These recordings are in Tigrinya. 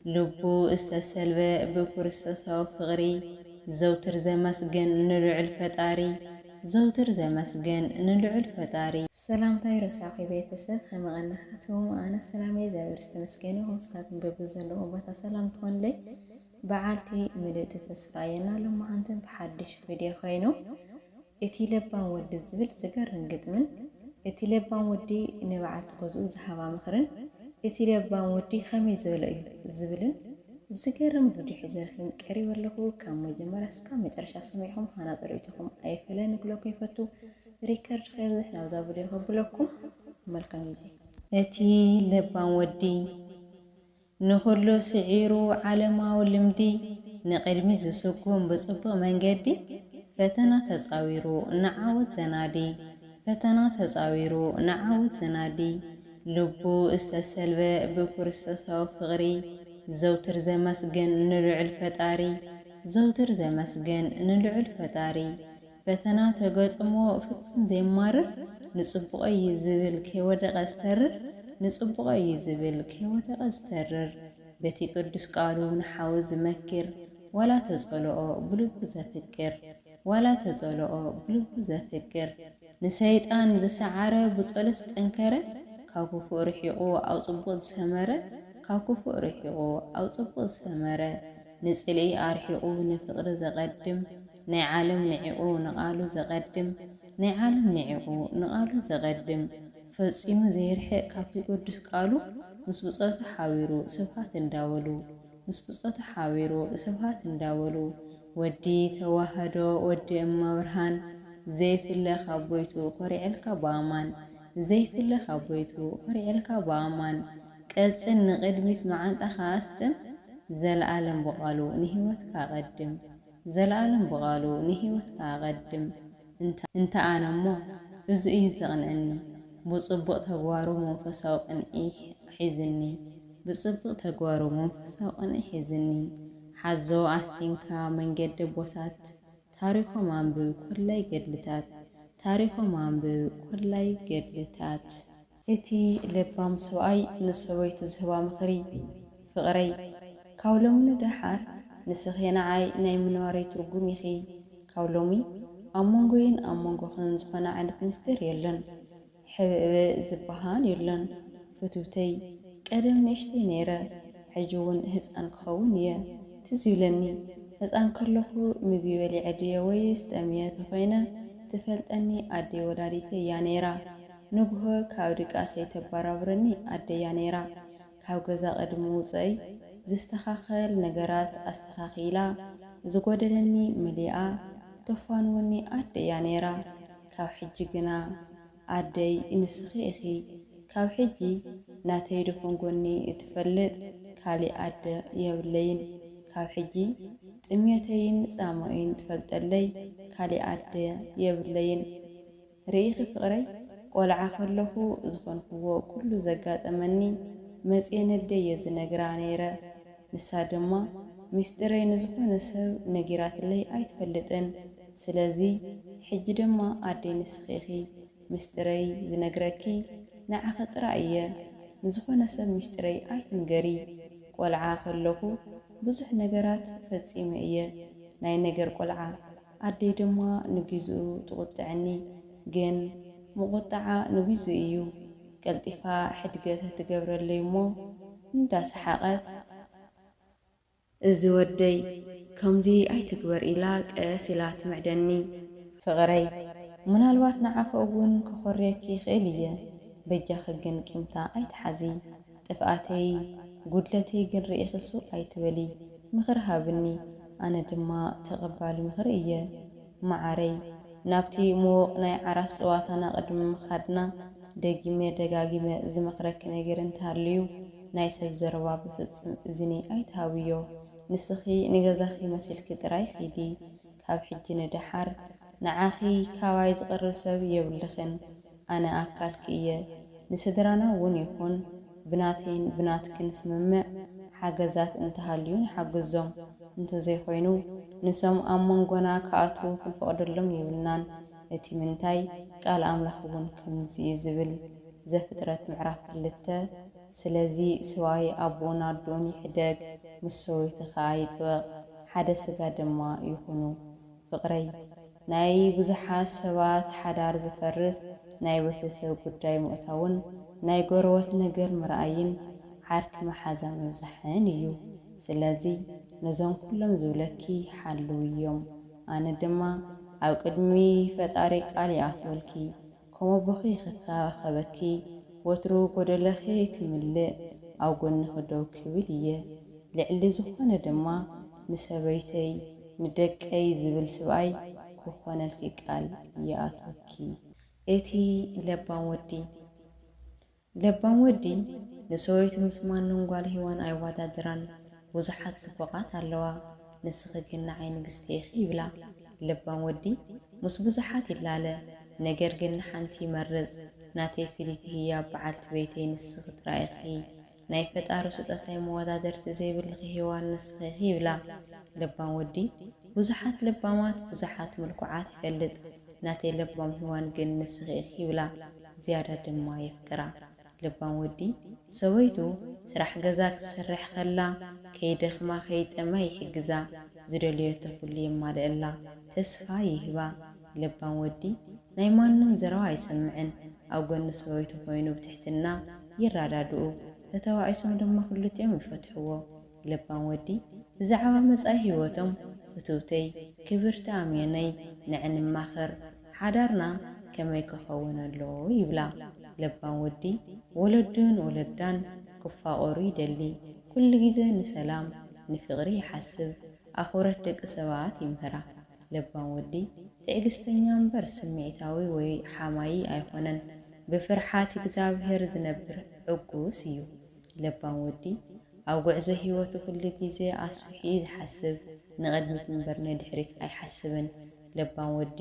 ልቡ እስተሰልበ ብክርስቶሳዊ ፍቕሪ ዘውትር ዘመስግን ንልዑል ፈጣሪ ዘውትር ዘመስግን ንልዑል ፈጣሪ ሰላምታይ ረሳኺ ቤተሰብ ከመቐናኻትኩም ኣነ ሰላመይ እግዚአብሔር ዝተመስገነ ይኹን። ንስኻትኩም በብዘለኹም ቦታ ሰላም ትኾንለይ። በዓልቲ ምልእቲ ተስፋየና ሎማዓንትን ብሓድሽ ቪድዮ ኮይኑ እቲ ለባም ወዲ ዝብል ዝገርም ግጥምን እቲ ለባም ወዲ ንበዓልቲ ገዝኡ ዝሃባ ምኽርን እቲ ለባም ወዲ ከመይ ዝበለ እዩ ዝብልን ዝገርም ቪድዮ ሒዘልክን ቀሪብ ኣለኹ። ካብ መጀመርያ እስካብ መጨረሻ ሰሚዕኹም ሃናፅር ኢትኩም ኣይፍለን ክለኩም ይፈቱ ሪከርድ ከይብዝሕ ናብዛ ቪድዮ ከብለኩም መልካም ግዜ። እቲ ለባም ወዲ ንኹሉ ስዒሩ ዓለማዊ ልምዲ ንቅድሚ ዝስጉም ብፅቡቕ መንገዲ ፈተና ተፃዊሩ ንዓወት ዘናዲ ፈተና ተፃዊሩ ንዓወት ዘናዲ ልቡ እስተሰልበ ብክርስቶሳዊ ፍቕሪ ዘውትር ዘመስግን ንልዑል ፈጣሪ ዘውትር ዘመስግን ንልዑል ፈጣሪ ፈተና ተገጥሞ ፍጹም ዘይማርር ንጽቡቕ እዩ ዝብል ከይወደቐ ዝተርር ንጽቡቕ እዩ ዝብል ከይወደቐ ዝተርር በቲ ቅዱስ ቃሉ ንሓዊ ዝመክር ዋላ ተጸልኦ ብልቡ ዘፍቅር ዋላ ተጸልኦ ብልቡ ዘፍቅር ንሰይጣን ዝሰዓረ ብጸሎት ዝጠንከረ ካብ ክፉእ ርሒቑ ኣብ ጽቡቕ ዝሰመረ ካብ ክፉእ ርሒቑ ኣብ ጽቡቕ ዝሰመረ ንጽልኢ ኣርሒቑ ንፍቕሪ ዘቐድም ናይ ዓለም ንዒቑ ንቓሉ ዘቐድም ናይ ዓለም ንዒቑ ንቓሉ ዘቐድም ፈጺሙ ዘይርሕቕ ካብቲ ቅዱስ ቃሉ ምስ ብጾቱ ሓቢሩ ስብሃት እንዳበሉ ምስ ብጾቱ ሓቢሩ ስብሃት እንዳበሉ ወዲ ተዋህዶ ወዲ እመብርሃን ዘይፍለ ካብ ቦይቱ ኮሪዕልካ በኣማን ዘይፍለ ካብ ቦይቱ ኮሪዕልካ በኣማን ቀጽን ንቕድሚት መዓንጣኻ ኣስጥን ዘለዓለም በቓሉ ንህይወትካ ቐድም ዘለዓለም በቓሉ ንህይወትካ ቐድም እንተ ኣነ እሞ እዚ እዩ ዘቕንዕኒ ብጽቡቕ ተግባሩ መንፈሳዊ ቅንዒ ሒዝኒ ብጽቡቕ ተግባሩ መንፈሳዊ ቅንዒ ሒዝኒ ሓዞ ኣስቲንካ መንገዲ ቦታት ታሪኾም አንብብ ኮላይ ገድልታት ታሪኾም አንብብ ኮላይ ገድልታት። እቲ ለባም ሰብኣይ ንሰበይቱ ዝህባ ምኽሪ ፍቕረይ ካብ ሎሚ ንደሓር ንስኺ ንዓይ ናይ ምንባረይ ትርጉም ኢኺ ካብ ሎሚ ኣብ መንጎይን ኣብ መንጎኽን ዝኾነ ዓይነት ምስጢር የለን ሕብእ ዝበሃል የለን ፍትውተይ ቀደም ንእሽተይ ነይረ ሕጂ እውን ህፃን ክኸውን እየ ትዝ ይብለኒ ህፃን ከለኹ ምግቢ በሊዐ ድየ ወይስ ጠምየ ተኾይነ ትፈልጠኒ ኣደይ ወላዲተ እያ ነይራ ንግሆ ካብ ድቃሰይ ተባራብረኒ ኣደያ ነይራ ካብ ገዛ ቅድሚ ውፅአይ ዝስተኻኸል ነገራት ኣስተኻኺላ ዝጎደለኒ መሊኣ ተፋንወኒ ኣደያ ነይራ ካብ ሕጂ ግና ኣደይ ንስኺ ኢኺ ካብ ሕጂ ናተይ ድኹን ጎኒ እትፈልጥ ካሊእ ኣደ የብለይን ካብ ሕጂ ጥምየተይን ጻማእን ትፈልጠለይ ካሊእ ኣደ የብለይን ርኢኺ ፍቕረይ ቆልዓ ከለኹ ዝኾንክዎ ኩሉ ዘጋጠመኒ መፅአን ኣደየ ዝነግራ ነይረ ንሳ ድማ ምስጢረይ ንዝኾነ ሰብ ነጊራትለይ ኣይትፈልጥን ስለዚ ሕጂ ድማ ኣደይ ንስኺ ኢኺ ምስጢረይ ዝነግረኪ ንዓኸ ጥራይ እየ ንዝኾነ ሰብ ምስጢረይ ኣይትንገሪ ቆልዓ ከለኹ ብዙሕ ነገራት ፈጺመ እየ ናይ ነገር ቆልዓ ኣደይ ድማ ንግዚኡ ትቁጥዕኒ ግን ምቁጣዓ ንግዚኡ እዩ ቀልጢፋ ሕድገት ትገብረለይ እሞ እንዳሰሓቐት እዚ ወደይ ከምዚ ኣይትግበር ኢላ ቀስ ኢላ ትምዕደኒ ፍቕረይ ምናልባት ንዓኸ እውን ክኾርየኪ ይኽእል እየ በጃኺ ግን ቂምታ ኣይትሓዚ ጥፍኣተይ ጉድለተይ ግን ርኢኽሱ ኣይትበሊ ምኽሪ ሃብኒ ኣነ ድማ ተቐባሊ ምኽሪ እየ ማዓረይ ናብቲ ምዉቕ ናይ ዓራስ ፀዋታና ቅድሚ ምኻድና ደጊመ ደጋጊመ ዝመኽረኪ ነገር እንተሃልዩ ናይ ሰብ ዘረባ ብፍጽም እዝኒ ኣይትሃብዮ ንስኺ ንገዛኺ መሲልኪ ጥራይ ኺዲ ካብ ሕጂ ንደሓር ንዓኺ ካባይ ዝቕርብ ሰብ የብልኽን ኣነ ኣካልኪ እየ ንስድራና እውን ይኹን ብናተይን ብናትክን ስምምዕ ሓገዛት እንተሃልዩን ሓግዞም እንተዘይኮይኑ ንሶም ኣብ መንጎና ከኣትዉ ክንፈቕደሎም ይብልናን እቲ ምንታይ ቃል ኣምላኽ እውን ከምዚ ዝብል ዘፍጥረት ምዕራፍ 2 ስለዚህ ስዋይ አቦን አዶን ይሕደግ ምስ ሰበይቱ ከዓ ይጥበቕ ሓደ ስጋ ድማ ይኹኑ። ፍቕረይ ናይ ብዙሓት ሰባት ሓዳር ዝፈርስ ናይ ቤተሰብ ጉዳይ ምእታውን ናይ ጎረቤት ነገር ምርኣይን ዓርኪ መሓዛ ምብዛሕን እዩ። ስለዚ ነዞም ኩሎም ዝብለኪ ሓልው እዮም። ኣነ ድማ ኣብ ቅድሚ ፈጣሪ ቃል ይኣትወልኪ ከምኡ ኣቦኺ ክከባኸበኪ ወትሩ ጎደለኺ ክምልእ ኣብ ጎኒ ክደው ክብል እየ። ልዕሊ ዝኾነ ድማ ንሰበይተይ ንደቀይ ዝብል ስብኣይ ክኾነልኪ ቃል ይኣትወኪ። እቲ ለባም ወዲ ንሰበይቱ ምስ ማንም ጓል ሂዋን ኣይወዳድራን። ብዙሓት ጽቡቓት ኣለዋ ንስኺ ግን ንዓይ ንግስቲ ኢኺ ይብላ። ለባም ወዲ ምስ ብዙሓት ይላለ ነገር ግን ንሓንቲ ይመርጽ። ናተይ ፍልይቲ ህያብ በዓልቲ ቤተይ ንስኺ ጥራይኺ ናይ ፈጣሪ ስጦታይ መወዳደርቲ ዘይብልኺ ሂዋን ንስኺ ኢኺ ይብላ። ለባም ወዲ ብዙሓት ለባማት ብዙሓት ምልኩዓት ይፈልጥ። ናተይ ለባም ሂዋን ግን ንስኺ ኢኺ ይብላ። ዝያዳ ድማ የፍቅራ። ለባም ወዲ ሰበይቱ ስራሕ ገዛ ክሰርሕ ከላ ከይደኽማ ከይጠማ ይሕግዛ። ዝደልየቶ ኩሉ የማልአላ ተስፋ ይህባ። ለባም ወዲ ናይ ማንም ዘረባ ኣይሰምዕን። ኣብ ጎኒ ሰበይቱ ኮይኑ ብትሕትና ይራዳድኡ። ተተዋዒሶም ድማ ክልቲኦም ይፈትሕዎ። ለባም ወዲ ብዛዕባ መጻኢ ህይወቶም ፍትውተይ ክብርቲ ኣምየነይ ንዕንማኽር ሓዳርና ከመይ ክኸውን ኣለዎ ይብላ። ለባም ወዲ ወለዱን ወለዳን ክፋቐሩ ይደሊ። ኩሉ ግዜ ንሰላም ንፍቕሪ ይሓስብ። ኣኽብረት ደቂ ሰባት ይምህራ። ለባም ወዲ ትዕግስተኛ እምበር ስምዒታዊ ወይ ሓማይ ኣይኮነን። ብፍርሓት እግዚኣብሔር ዝነብር ዕጉስ እዩ። ለባም ወዲ ኣብ ጉዕዞ ህይወቱ ኩሉ ግዜ ኣስፊሑ ዝሓስብ ንቕድሚት እምበር ንድሕሪት ኣይሓስብን። ለባም ወዲ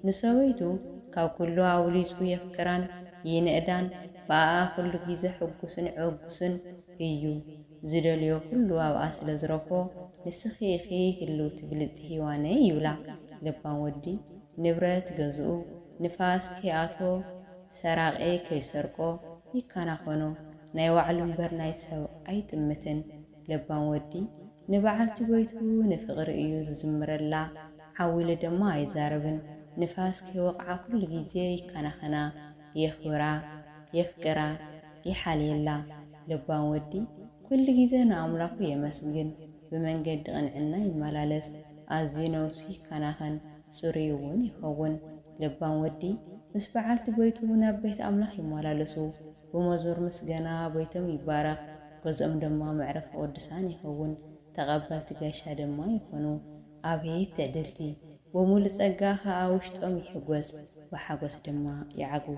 ንሰበይቱ ካብ ኩሉ ኣውሊፁ የፍቅራን ይንእዳን። ብኣኣ ኩሉ ግዜ ሕጉስን ዕጉስን እዩ። ዝደልዮ ኩሉ ኣብኣ ስለ ዝረኽቦ ንስኺ ኢኺ ህልውቲ ብልፅቲ ሂዋነይ ይብላ። ለባም ወዲ ንብረት ገዝኡ ንፋስ ከይኣትዎ ሰራቐ ከይሰርቆ ይከናኸኖ። ናይ ባዕሉ እምበር ናይ ሰብ ኣይጥምትን። ለባም ወዲ ንበዓልቲ ቤቱ ንፍቕሪ እዩ ዝዝምረላ። ዓዊሉ ድማ ኣይዛረብን። ንፋስ ከይወቕዓ ኩሉ ግዜ ይከናኸና፣ የኽብራ፣ የፍቅራ፣ ይሓልየላ። ለባም ወዲ ኩሉ ግዜ ንኣምላኹ የመስግን። ብመንገዲ ቅንዕና ይመላለስ። ኣዝዩ ነብሱ ይከናኸን፣ ጽሩይ እውን ይኸውን። ለባም ወዲ ምስ በዓልቲ ቤቱ ናብ ቤት ኣምላኽ ይመላለሱ። ብመዝሙር ምስጋና ቤቶም ይባረኽ። ገዝኦም ድማ መዕረፊ ቅዱሳን ይኸውን። ተቐባልቲ ጋሻ ድማ ይኾኑ። ኣቤት ትዕድልቲ! ብሙሉእ ጸጋ ከዓ ውሽጦም ይሕጐስ፣ ብሓጐስ ድማ ይዓግቡ።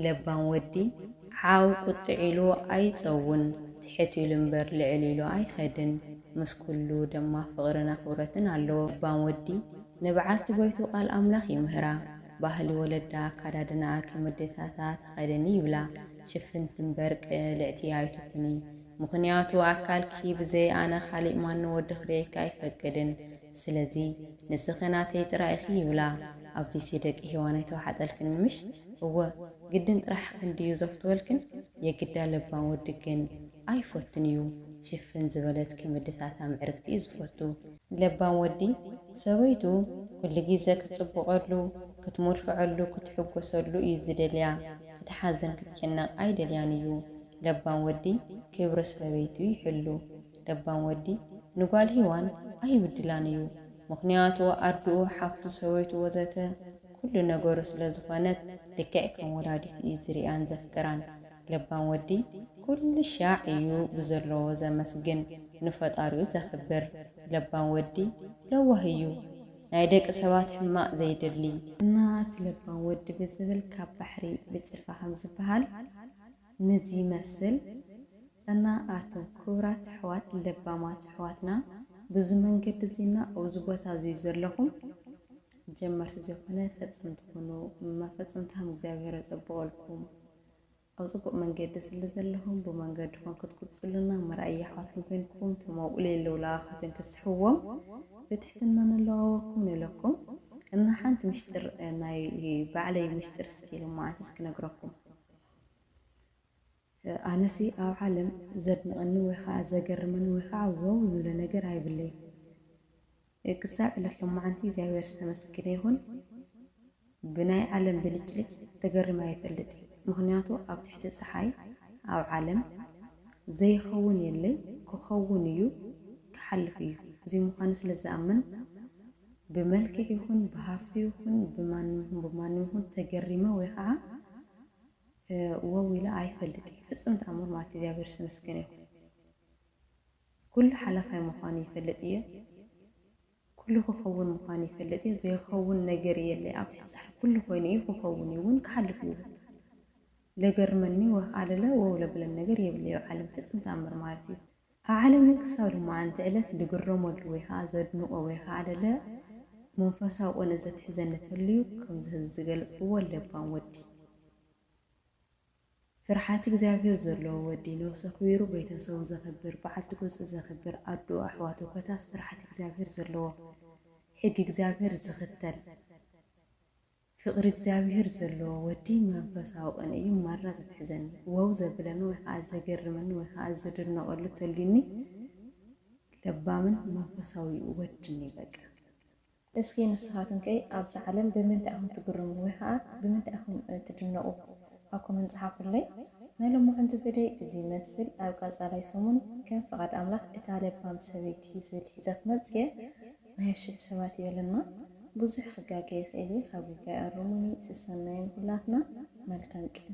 ለባም ወዲ ዓው ቁጥዕ ኢሉ ኣይጸውን፣ ትሕት ኢሉ እምበር ልዕል ኢሉ ኣይኸድን። ምስ ኩሉ ድማ ፍቕርን ኣኽብረትን ኣለዎ። ለባም ወዲ ንበዓልቲ ቤቱ ቃል ኣምላኽ ይምህራ። ባህሊ ወለዳ ኣካዳድናኣ ከመዴታታት ተኸደኒ ይብላ። ሽፍንቲ እምበር ቅልዕቲ ኣይትኹኒ። ምኽንያቱ ኣካልኪ ብዘይ ኣነ ካሊእ ማንም ወዲ ክርአየካ ኣይፈቅድን። ስለዚ ንስኺ ናተይ ጥራይ ኢኺ ይብላ። ኣብዚ ደቂ ሂዋነይ ተዋሓጠልክን ምሽ እወ ግድን ጥራሕ ክንድዩ ዘፍትወልክን የግዳ። ለባም ወዲ ግን ኣይፈትን እዩ። ሽፍን ዝበለት ከመዴታታ ምዕርግቲ እዩ ዝፈቱ። ለባም ወዲ ሰበይቱ ኩሉ ግዜ ክትጽብቐሉ፣ ክትመልክዐሉ፣ ክትሕጐሰሉ እዩ ዝደልያ። ክትሓዝን ክትጨነቕ ኣይደልያን እዩ። ለባም ወዲ ክብሪ ሰበይቱ ይሕሉ። ለባም ወዲ ንጓል ሂዋን ኣይብድላን እዩ። ምኽንያቱ ኣድኡ፣ ሓፍቱ፣ ሰበይቱ ወዘተ ኩሉ ነገሩ ስለ ዝኾነት ልክዕ ከም ወላዲት እዩ ዝሪኣን ዘፍቅራን። ለባም ወዲ ኩሉ ሻዕ እዩ ብዘለዎ ዘመስግን፣ ንፈጣሪኡ ዘኽብር። ለባም ወዲ ለዋህ እዩ፣ ናይ ደቂ ሰባት ሕማቕ ዘይደሊ። እናት ለባም ወዲ ብዝብል ካብ ባሕሪ ብጭልፋ ከም ዝበሃል ነዚ ይመስል እና ኣቶም ክቡራት ኣሕዋት ለባማት ኣሕዋትና ብዙ መንገዲ እዚና ኣብዚ ቦታ እዚ ዘለኹም ጀመርቲ ዘይኮነ ፈጽምቲ ኮኑ መፈጽምታም እግዚኣብሔር የጸብቐልኩም። ኣብ ጽቡቕ መንገዲ ስለ ዘለኹም ብመንገድኹም ክትቅጽሉና መርኣይ ኣሕዋትኩም ኮይንኩም ተመውኡል የለውላኻትን ክስሕዎም ብትሕትና ንለዋወኩም ንብለኩም እና ሓንቲ ምሽጥር ናይ ባዕለይ ምሽጥር እስኪ ልማዓት እስክነግረኩም። أنسي أو عالم زدنقني ويخا زقرمني ويخا ووزول نجر هاي بالليل كساب لما عنتي زي ورثة مسكنيهن بناي عالم بلجلج تقرم هاي فلتي مغنياتو أو تحت الصحاي أو عالم زي خون يلي كخون يو كحلف يو زي مخانس لزأمن بملك يهون بهافتي يهون بمانو يهون تقرمه ويخا وويلا عاي فلتي فسمت أمور مالتي زي ورثة مسكنيهن كل حلف هاي مخاني فلتيه كله خون مخاني فلتي زي خون نجري اللي أبحث صح كله خويني خون يون كحلف يون لقرمني وعلى لا ولا بلا النجر يبلي عالم فسم تأمر مارتي عالم يكسر ما أنت علت لقرم والويها زد نقوى ويها على لا منفسها ونزت حزنة الليو كم زهز قلت ولا بان ودي فرحاتك زافير زلو ودي نو سخويرو بيتسو زخبر بعد جزء زخبر أدو أحواتو كتاس فرحاتك زافير زلو حق زافير زختل فقر زافير زلو ودي منفسها وأنا يوم مرة تحزن ووزة بلانو يحاز قرمنو يحاز درنا قلو تليني لبامن منفسها ودني بقى اسكي نصحاتن كي أبس عالم بمن تأهم تقرمون ويحا بمن تأهم تدرنقو أكو من صحاف اللي نالو مو عنده بدي زي مثل أو قاز علي سومن كان فقد أملاح إتالي بام سويتي زول حزات مزية ما يشد سواتي لنا بزح خقاقي خيلي خابوكا الروموني سسنين كلاتنا مالكان كن